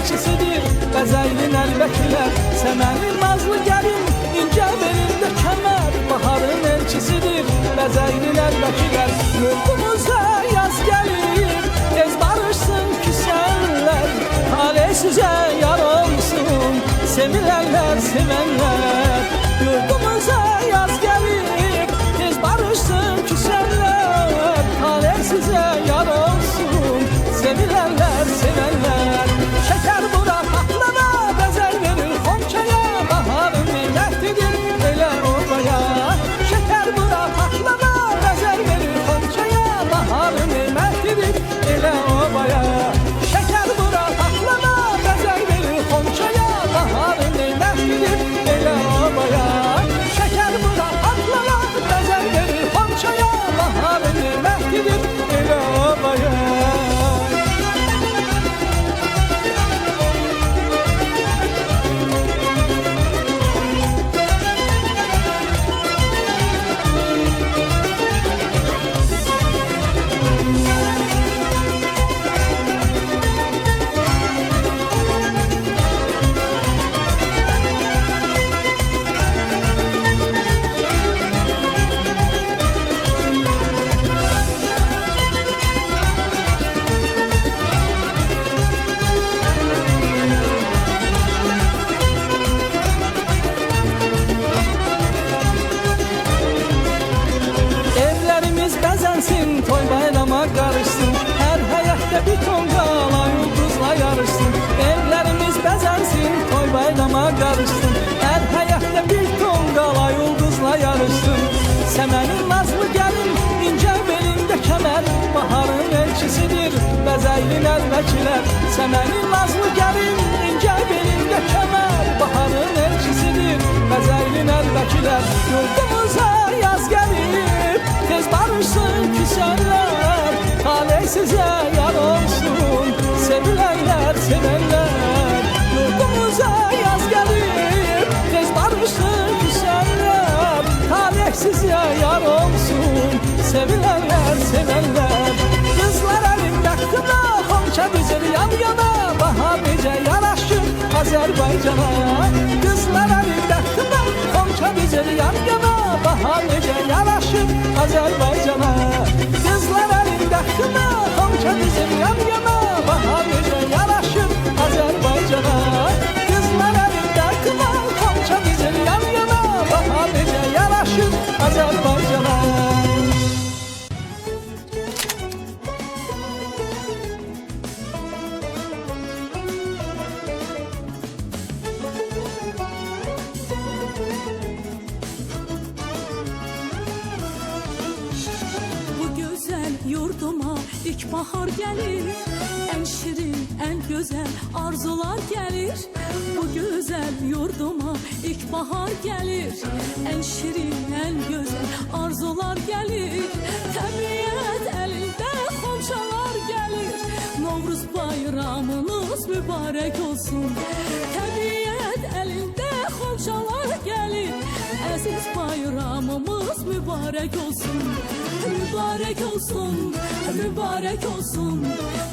elçisidir Bəzəylin əlbəkilər Səmənin nazlı gəlin İncə belində kəmər Baharın elçisidir Bəzəylin əlbəkilər Yurdumuza yaz gəlir Tez barışsın küsənlər Talih sizə yar olsun Sevilərlər, sevənlər Yurdumuza yaz gəlir Tez barışsın küsənlər Talih sizə yar olsun Sevilərlər, sevənlər Şəkər bura patlana Bəzək verir xonçaya Baharın neymətlidir elə obaya Şəkər bura patlana Bəzək verir xonçaya Baharın neymətlidir elə obaya Şəkər bura patlana Bəzək verir xonçaya Baharın neymətlidir elə obaya Şəkər bura patlana Bəzək verir xonçaya Baharın neymətlidir elə obaya Toy bayrama qarışsın Hər həyətdə bir ton qala Ulduzla yarışsın Evlərimiz bəzənsin Toy bayrama qarışsın Hər həyətdə bir ton qala Ulduzla yarışsın Səmənin nazlı gəlin İncə belində kəmər Baharın elçisidir Bəzəylin əlbəkilər Səmənin nazlı gəlin İncə belində kəmər Baharın elçisidir Bəzəylin əlbəkilər Yurdumuza yaz gəlir Tez barışsın küsənlər Talih sizə yar olsun Sevilərlər, sevənlər Yurdumuza yaz gəlir Tez barışsın küsənlər Talih sizə yar olsun Sevilərlər, sevənlər Qızlar əlində qına Xonça düzür yan yana Bahar necə yaraşır Azərbaycana Qızlar əlində qına Xonça düzür yan yana Bahar necə yaraşır Azərbaycana Qızlar əlində qına Xonça düzür yan yana Bahar necə yaraşır Azərbaycana Qızlar əlində qına Xonça düzür yan yana Bahar necə yaraşır Azərbaycana Yurduma ilk bahar gelir En şirin, en güzel arzular gelir Bu güzel yurduma ilk bahar gelir En şirin, en güzel arzular gelir Təbiət elinde komşalar gelir Novruz bayramınız mübarek olsun Təbiət elinde komşalar gelir Əziz bayramımız mübarek olsun Mübarek olsun, mübarek olsun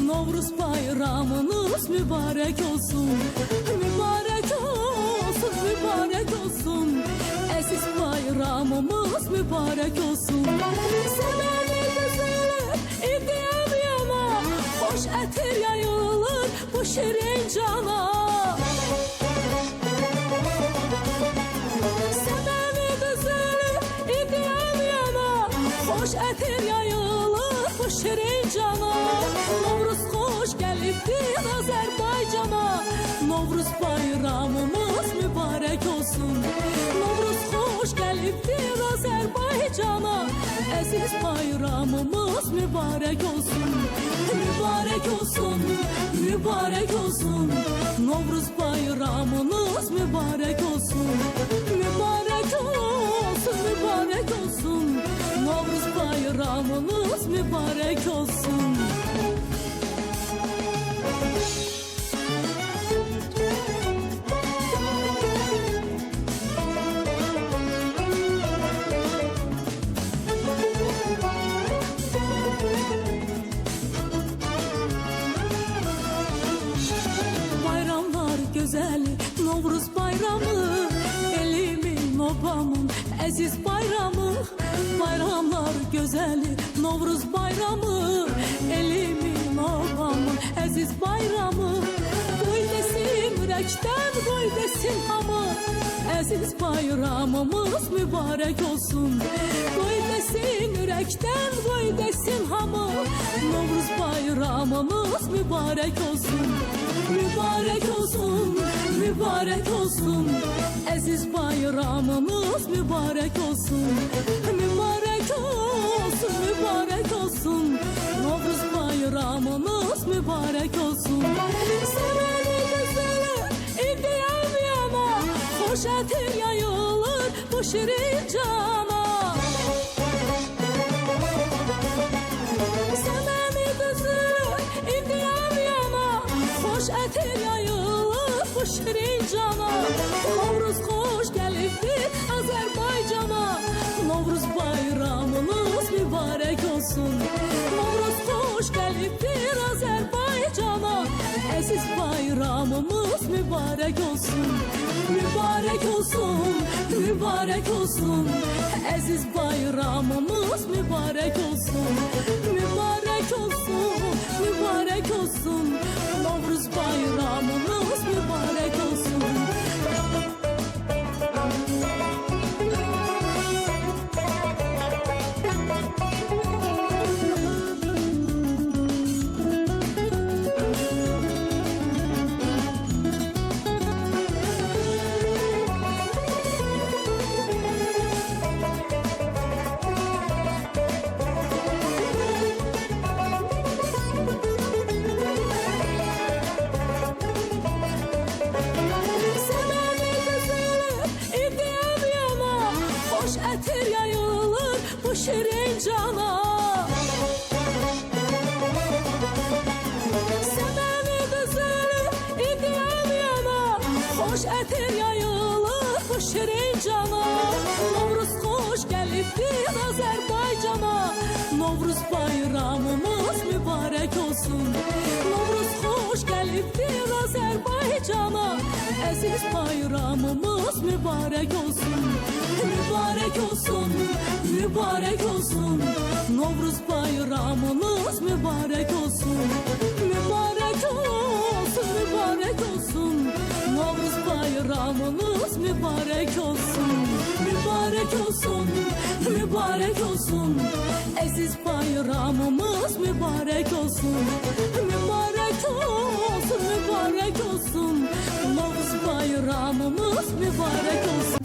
Novruz bayramınız mübarek olsun Mübarek olsun, mübarek olsun Əziz bayramımız mübarek olsun Səməni güzəlir, idiyəm yana Xoş ətir yayılır bu şirin cana Səməni güzəlir, idiyəm yana Xoş ətir yayılır bu şirin cana Novruz xoş gəlibdir Azərbaycana Novruz bayramımız mübarek olsun Novruz xoş gəlibdir Azərbaycana Əziz bayramımız mübarek olsun Mübarek olsun, mübarek olsun Novruz bayramınız mübarek olsun Mübarek olsun, mübarek olsun Novruz bayramınız mübarek olsun gözəli Novruz bayramı, elimin, obamın əziz bayramı. Bayramlar gözəli Novruz bayramı, elimin, obamın əziz bayramı. Qoy desin ürəkdən, qoy desin hamı, əziz bayramımız mübarək olsun. Qoy desin ürəkdən, qoy desin hamı, Novruz bayramımız mübarək olsun. Mübarək olsun, mübarək olsun, əziz bayramımız mübarək olsun. Mübarək olsun, mübarək olsun, Novruz bayramımız mübarək olsun. Sevəli gözəli indi yana, xoş ətir yayılır bu şirin cana. Sevəli gözəli indi yana, xoş ətir yayılır bu şirin cana. Novruz xoş gəlibdir Azərbaycana, Novruz bayramınız mübarək olsun. Novruz xoş gəlibdir Azərbaycana, əziz bayramımız mübarək olsun. Mübarək olsun, mübarək olsun, əziz bayramımız mübarək olsun. Mübarək olsun, mübarək olsun, Novruz bayramımız mübarək olsun. Sevəli gözəli indi yana, xoş ətir yayılır bu şirin cana. Sevəli gözəli indi yana, xoş ətir yayılır bu şirin cana. Novruz xoş gəlibdir Azərbaycana, Novruz bayramımız mübarək olsun. Novruz xoş gəlibdir Azərbaycana, əziz bayramımız mübarək olsun. Mübarək olsun, mübarək olsun, Novruz bayramınız mübarək olsun. Mübarək olsun, mübarək olsun, Novruz bayramınız mübarək olsun. Mübarək olsun, mübarək olsun, əziz bayramımız mübarək olsun. Mübarək olsun, mübarək olsun, Novruz bayramımız mübarək olsun.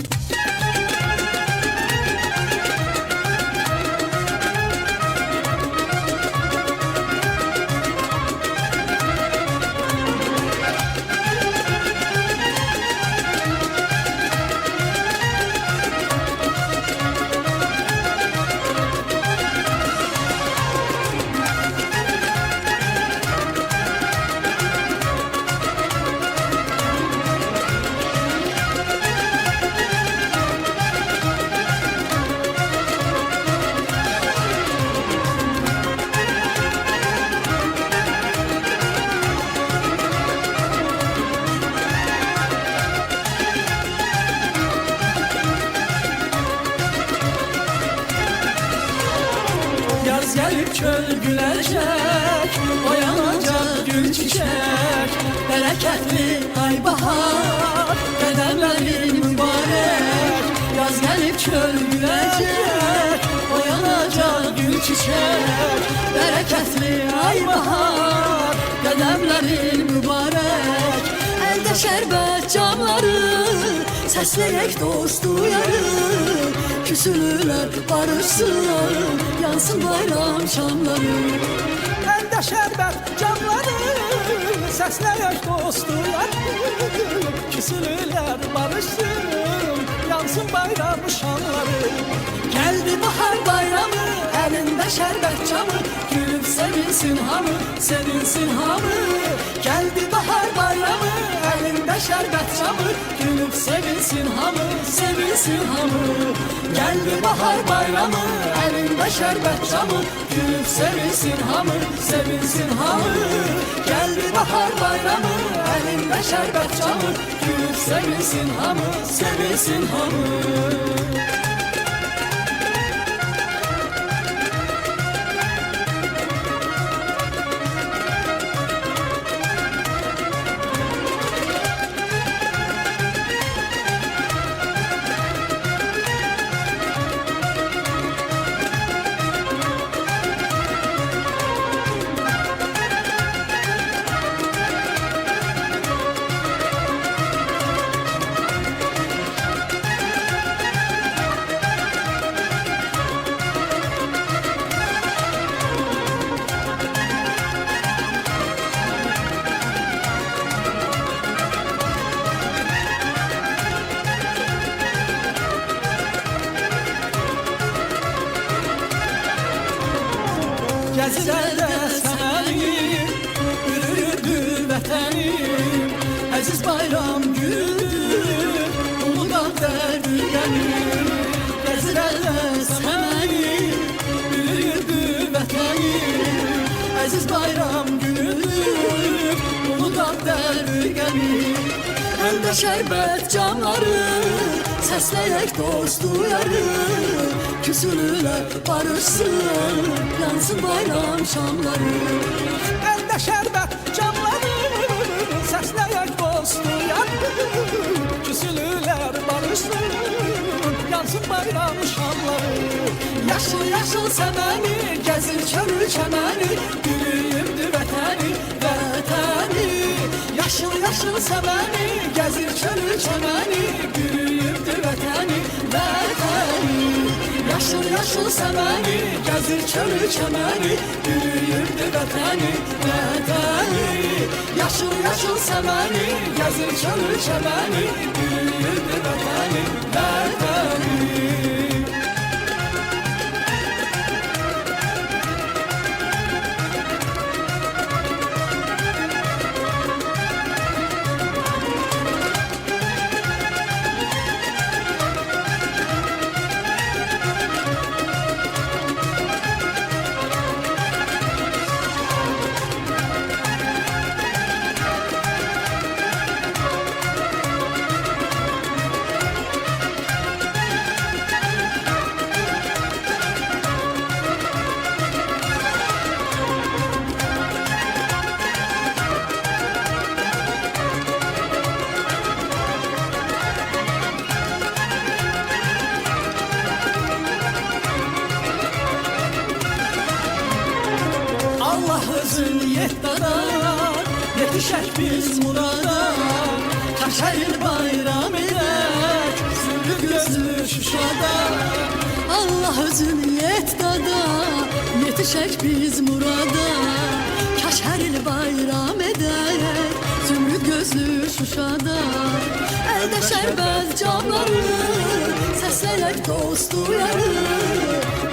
Yaz gelip çöl gülecek, oyanacak gül çiçek. Bereketli ay bahar, bedenlerin mübarek. Yaz gelip çöl gülecek, oyanacak gül çiçek. Bereketli ay bahar, bedenlerin mübarek. Elde şerbet camları, sesleyerek dost duyarım. Küsülüler barışsın, yansın bayram şamları. Elde şerbet camları, sesleyerek dost duyarım. Küsülüler barışsın, yansın bayram şamları. Geldi bahar bayramı, elinde şerbet camı. Gülüp sevinsin hamı, sevinsin hamı. Geldi bahar bayramı, elinde Elinde şerbet camı, gülüp sevinsin hamı, sevinsin hamı. Geldi bahar bayramı, elinde şerbet camı, gülüp sevinsin hamı, sevinsin hamı. Geldi bahar bayramı, elinde şerbet camı, gülüp sevinsin hamı, sevinsin hamı. Gəzilərdə sənənim, yürürdü vətənim. Əziz bayram günüdür, uludan dərgənim. Gəzilərdə sənənim, yürürdü vətənim. Əziz bayram günüdür, uludan dərgənim. Əldə şərbət camları, səsləyək dost uyarı. Küsülülər barışsın, yansın bayram şamları. Əldə şərbət camları, səsləyək dost uyarı. Küsülülər barışsın, yansın bayram şamları. Yaşıl yaşıl səməni, gəzir körü çəməni, gülüyümdü vətəni, vətəni. Yaşıl yaşıl səməni, gəzir körü çəməni, gülüyümdü vətəni, vətəni. Yaşıl yaşıl səməni, gəzir körü çəməni, gülüyümdü vətəni, vətəni. Yaşıl yaşıl səməni, gəzir körü çəməni, gülüyümdü vətəni, vətəni. Allah özün yettara, yetişək biz murada. Kaşayır bayram edək, zülü gözlü Şuşada. Allah özün yettara, yetişək biz murada. Kaşayır bayram edək, zümrüt gözlü Şuşada. Əldə şərbət camları, səsləyək dost uyarı.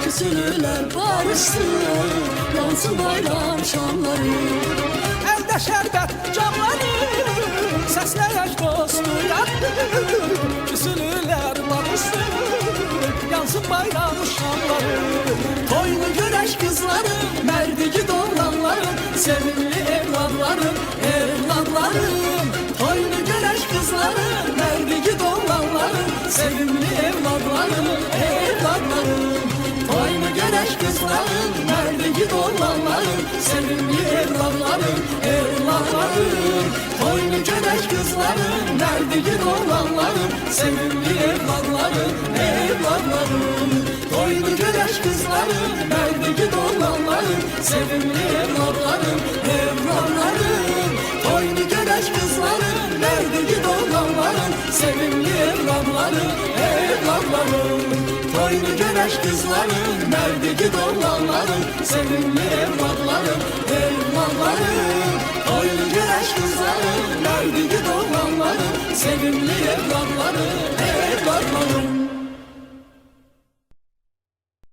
Küsülülər barışsın, yansın bayram şamları. Əldə şərbət camları, səsləyək dost uyarı. Küsülülər barışsın, yansın bayram şamları. Toyunu görək qızlarım, mərdigi doğulanlarım, sevimli evladlarım, evladlarım. Toyunu görək qızlarım, mərdigi doğulanlarım, sevimli evladlarım, evladlarım. Toyunu görək qızlarım, mərdigi doğulanlarım, sevimli evladlarım, evladlarım. Toyunu görək qızlarım, mərdigi doğulanlarım, sevimli evladlarım, evladlarım. Toyunu görək qızlarım, mərdigi doğulanlarım, sevimli evladlarım, evladlarım. Toyunu görək qızlarım, mərdigi doğulanlarım, sevimli evladlarım, evladlarım. Toyunu görək qızlarım, mərdigi doğulanlarım, sevimli evladlarım, evladlarım. Toyunu görək qızlarım, mərdigi doğulanlarım, sevimli